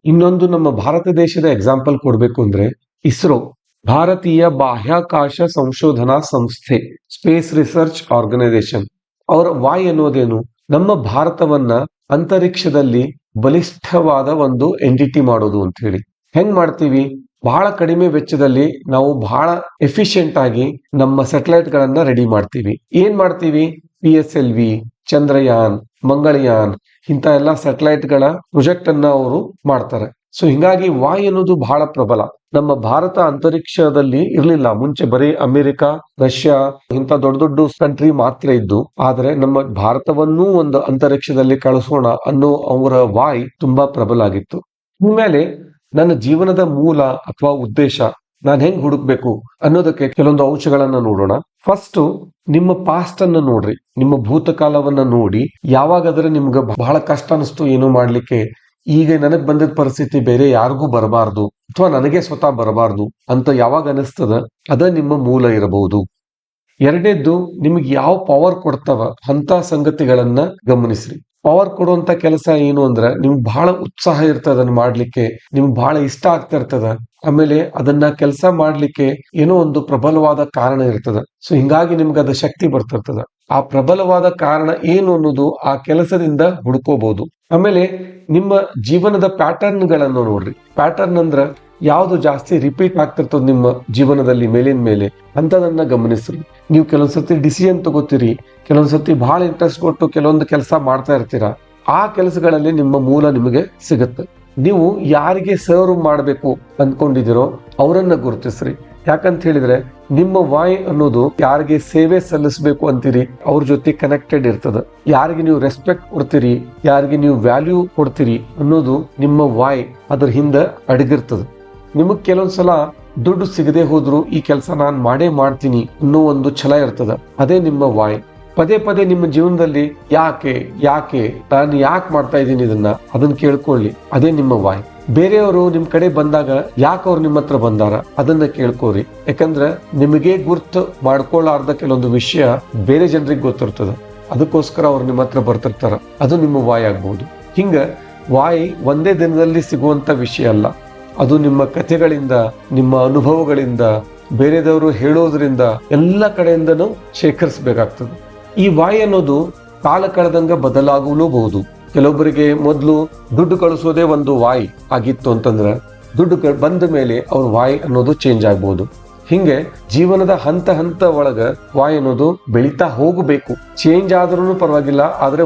ಇನ್ನೊಂದು ನಮ್ಮ ಭಾರತ ದೇಶದ ಎಕ್ಸಾಂಪಲ್ ಕೊಡ್ಬೇಕು ಅಂದ್ರೆ ಇಸ್ರೋ, ಭಾರತೀಯ ಬಾಹ್ಯಾಕಾಶ ಸಂಶೋಧನಾ ಸಂಸ್ಥೆ, ಸ್ಪೇಸ್ ರಿಸರ್ಚ್ ಆರ್ಗನೈಸೇಷನ್. ಅವರ ವಾಯ್ ಅನ್ನೋದೇನು? ನಮ್ಮ ಭಾರತವನ್ನ ಅಂತರಿಕ್ಷದಲ್ಲಿ ಬಲಿಷ್ಠವಾದ ಒಂದು ಎಂಟಿಟಿ ಮಾಡೋದು ಅಂತ ಹೇಳಿ. ಹೆಂಗ್ ಮಾಡ್ತೀವಿ? ಬಹಳ ಕಡಿಮೆ ವೆಚ್ಚದಲ್ಲಿ ನಾವು ಬಹಳ ಎಫಿಷಿಯಂಟ್ ಆಗಿ ನಮ್ಮ ಸ್ಯಾಟಲೈಟ್ ಗಳನ್ನ ರೆಡಿ ಮಾಡ್ತೀವಿ. ಏನ್ ಮಾಡ್ತೀವಿ? PSLV, ಚಂದ್ರಯಾನ್, ಮಂಗಳಯಾನ್ ಇಂತ ಎಲ್ಲಾ ಸ್ಯಾಟಲೈಟ್ ಗಳ ಪ್ರೊಜೆಕ್ಟ್ ಅನ್ನ ಅವರು ಮಾಡ್ತಾರೆ. ಸೊ ಹಿಂಗಾಗಿ ವಾಯ್ ಅನ್ನೋದು ಬಹಳ ಪ್ರಬಲ. ನಮ್ಮ ಭಾರತ ಅಂತರಿಕ್ಷದಲ್ಲಿ ಇರ್ಲಿಲ್ಲ ಮುಂಚೆ, ಬರೀ ಅಮೆರಿಕ, ರಷ್ಯಾ ಇಂತ ದೊಡ್ಡ ದೊಡ್ಡ ಕಂಟ್ರಿ ಮಾತ್ರ ಇದ್ದು. ಆದ್ರೆ ನಮ್ಮ ಭಾರತವನ್ನೂ ಒಂದು ಅಂತರಿಕ್ಷದಲ್ಲಿ ಕಳಿಸೋಣ ಅನ್ನೋ ಅವರ ವಾಯ್ ತುಂಬಾ ಪ್ರಬಲ ಆಗಿತ್ತು. ಇನ್ಮೇಲೆ ನನ್ನ ಜೀವನದ ಮೂಲ ಅಥವಾ ಉದ್ದೇಶ ನಾನು ಹೆಂಗ್ ಹುಡುಕ್ಬೇಕು ಅನ್ನೋದಕ್ಕೆ ಕೆಲವೊಂದು ಅಂಶಗಳನ್ನ ನೋಡೋಣ. ಫಸ್ಟ್, ನಿಮ್ಮ ಪಾಸ್ಟ್ ಅನ್ನ ನೋಡ್ರಿ, ನಿಮ್ಮ ಭೂತಕಾಲವನ್ನ ನೋಡಿ. ಯಾವಾಗಾದ್ರೆ ನಿಮ್ಗೆ ಬಹಳ ಕಷ್ಟ ಅನಿಸ್ತು ಏನೋ ಮಾಡ್ಲಿಕ್ಕೆ, ಈಗ ನನಗ್ ಬಂದಿದ್ದ ಪರಿಸ್ಥಿತಿ ಬೇರೆ ಯಾರಿಗೂ ಬರಬಾರ್ದು ಅಥವಾ ನನಗೆ ಸ್ವತಃ ಬರಬಾರ್ದು ಅಂತ ಯಾವಾಗ ಅನಿಸ್ತದ, ಅದ ನಿಮ್ಮ ಮೂಲ ಇರಬಹುದು. ಎರಡನೇದ್ದು, ನಿಮ್ಗೆ ಯಾವ ಪವರ್ ಕೊಡ್ತಾವ ಅಂತ ಸಂಗತಿಗಳನ್ನ ಗಮನಿಸ್ರಿ. ಪವರ್ ಕೊಡುವಂತ ಕೆಲಸ ಏನು ಅಂದ್ರ ನಿಮ್ಗೆ ಬಹಳ ಉತ್ಸಾಹ ಇರ್ತದ ಅದನ್ನ ಮಾಡ್ಲಿಕ್ಕೆ, ನಿಮ್ಗೆ ಬಹಳ ಇಷ್ಟ ಆಗ್ತಾ ಇರ್ತದ. ಆಮೇಲೆ ಅದನ್ನ ಕೆಲಸ ಮಾಡ್ಲಿಕ್ಕೆ ಏನೋ ಒಂದು ಪ್ರಬಲವಾದ ಕಾರಣ ಇರ್ತದ. ಸೊ ಹಿಂಗಾಗಿ ನಿಮ್ಗೆ ಅದ ಶಕ್ತಿ ಬರ್ತಿರ್ತದ. ಆ ಪ್ರಬಲವಾದ ಕಾರಣ ಏನು ಅನ್ನೋದು ಆ ಕೆಲಸದಿಂದ ಹುಡ್ಕೋಬಹುದು. ಆಮೇಲೆ ನಿಮ್ಮ ಜೀವನದ ಪ್ಯಾಟರ್ನ್ ಗಳನ್ನು ನೋಡ್ರಿ. ಪ್ಯಾಟರ್ನ್ ಅಂದ್ರ ಯಾವ್ದು ಜಾಸ್ತಿ ರಿಪೀಟ್ ಆಗ್ತಿರ್ತದ ನಿಮ್ಮ ಜೀವನದಲ್ಲಿ ಮೇಲಿನ ಮೇಲೆ ಅಂತದನ್ನ ಗಮನಿಸ್ರಿ. ನೀವು ಕೆಲವೊಂದ್ಸತಿ ಡಿಸಿಷನ್ ತಗೋತೀರಿ, ಕೆಲವೊಂದ್ಸತಿ ಬಹಳ ಇಂಟ್ರೆಸ್ಟ್ ಕೊಟ್ಟು ಕೆಲವೊಂದು ಕೆಲಸ ಮಾಡ್ತಾ ಇರ್ತೀರಾ. ಆ ಕೆಲಸಗಳಲ್ಲಿ ನಿಮ್ಮ ಮೂಲ ನಿಮಗೆ ಸಿಗುತ್ತೆ. ನೀವು ಯಾರಿಗೆ ಸರ್ವ್ ಮಾಡಬೇಕು ಅಂದ್ಕೊಂಡಿದಿರೋ ಅವರನ್ನ ಗುರುತಿಸ್ರಿ. ಯಾಕಂತ ಹೇಳಿದ್ರೆ ನಿಮ್ಮ ವಾಯ್ ಅನ್ನೋದು ಯಾರಿಗೆ ಸೇವೆ ಸಲ್ಲಿಸಬೇಕು ಅಂತೀರಿ ಅವ್ರ ಜೊತೆ ಕನೆಕ್ಟೆಡ್ ಇರ್ತದ. ಯಾರಿಗೆ ನೀವು ರೆಸ್ಪೆಕ್ಟ್ ಕೊಡ್ತೀರಿ, ಯಾರಿಗೆ ನೀವು ವ್ಯಾಲ್ಯೂ ಕೊಡ್ತೀರಿ ಅನ್ನೋದು ನಿಮ್ಮ ವಾಯ್ ಅದ್ರ ಹಿಂದ ಅಡಗಿರ್ತದ. ನಿಮಗ್ ಕೆಲವೊಂದ್ಸಲ ದುಡ್ಡು ಸಿಗದೆ ಹೋದ್ರು ಈ ಕೆಲಸ ನಾನ್ ಮಾಡೇ ಮಾಡ್ತೀನಿ ಅನ್ನೋ ಒಂದು ಛಲ ಇರ್ತದ. ಅದೇ ನಿಮ್ಮ ವಾಯ್. ಪದೇ ಪದೇ ನಿಮ್ಮ ಜೀವನದಲ್ಲಿ ಯಾಕೆ ನಾನು ಯಾಕೆ ಮಾಡ್ತಾ ಇದ್ದೀನಿ ಇದನ್ನ, ಅದನ್ನ ಕೇಳ್ಕೊಳ್ಳಿ. ಅದೇ ನಿಮ್ಮ ವಾಯ್. ಬೇರೆಯವರು ನಿಮ್ ಕಡೆ ಬಂದಾಗ ಯಾಕೆ ಅವ್ರು ನಿಮ್ಮ ಹತ್ರ ಬಂದಾರ ಅದನ್ನ ಕೇಳ್ಕೋರಿ. ಯಾಕಂದ್ರೆ ನಿಮಗೆ ಗುರ್ತು ಮಾಡ್ಕೊಳ್ಳಾರ್ದ ಕೆಲವೊಂದು ವಿಷಯ ಬೇರೆ ಜನರಿಗೆ ಗೊತ್ತಿರ್ತದ, ಅದಕ್ಕೋಸ್ಕರ ಅವ್ರು ನಿಮ್ಮ ಹತ್ರ ಬರ್ತಿರ್ತಾರ. ಅದು ನಿಮ್ಮ ವಾಯ್ ಆಗ್ಬಹುದು. ಹಿಂಗ ವಾಯ್ ಒಂದೇ ದಿನದಲ್ಲಿ ಸಿಗುವಂತ ವಿಷಯ ಅಲ್ಲ. ಅದು ನಿಮ್ಮ ಕಥೆಗಳಿಂದ, ನಿಮ್ಮ ಅನುಭವಗಳಿಂದ, ಬೇರೆದವರು ಹೇಳೋದ್ರಿಂದ ಎಲ್ಲ ಕಡೆಯಿಂದನೂ ಶೇಖರಿಸಬೇಕಾಗ್ತದೆ. ಈ ವಾಯ್ ಅನ್ನೋದು ಕಾಲ ಕಳೆದಂಗ ಬದಲಾಗಲೂಬಹುದು. ಕೆಲವೊಬ್ಬರಿಗೆ ಮೊದಲು ದುಡ್ಡು ಕಳಿಸೋದೇ ಒಂದು ವಾಯ್ ಆಗಿತ್ತು ಅಂತಂದ್ರೆ ದುಡ್ಡು ಬಂದ ಮೇಲೆ ಅವ್ರ ವಾಯ್ ಅನ್ನೋದು ಚೇಂಜ್ ಆಗ್ಬಹುದು. ಹಿಂಗೆ ಜೀವನದ ಹಂತ ಒಳಗ ವಾಯ್ ಅನ್ನೋದು ಬೆಳೀತಾ ಹೋಗಬೇಕು. ಚೇಂಜ್ ಆದ್ರೂ ಪರವಾಗಿಲ್ಲ, ಆದ್ರೆ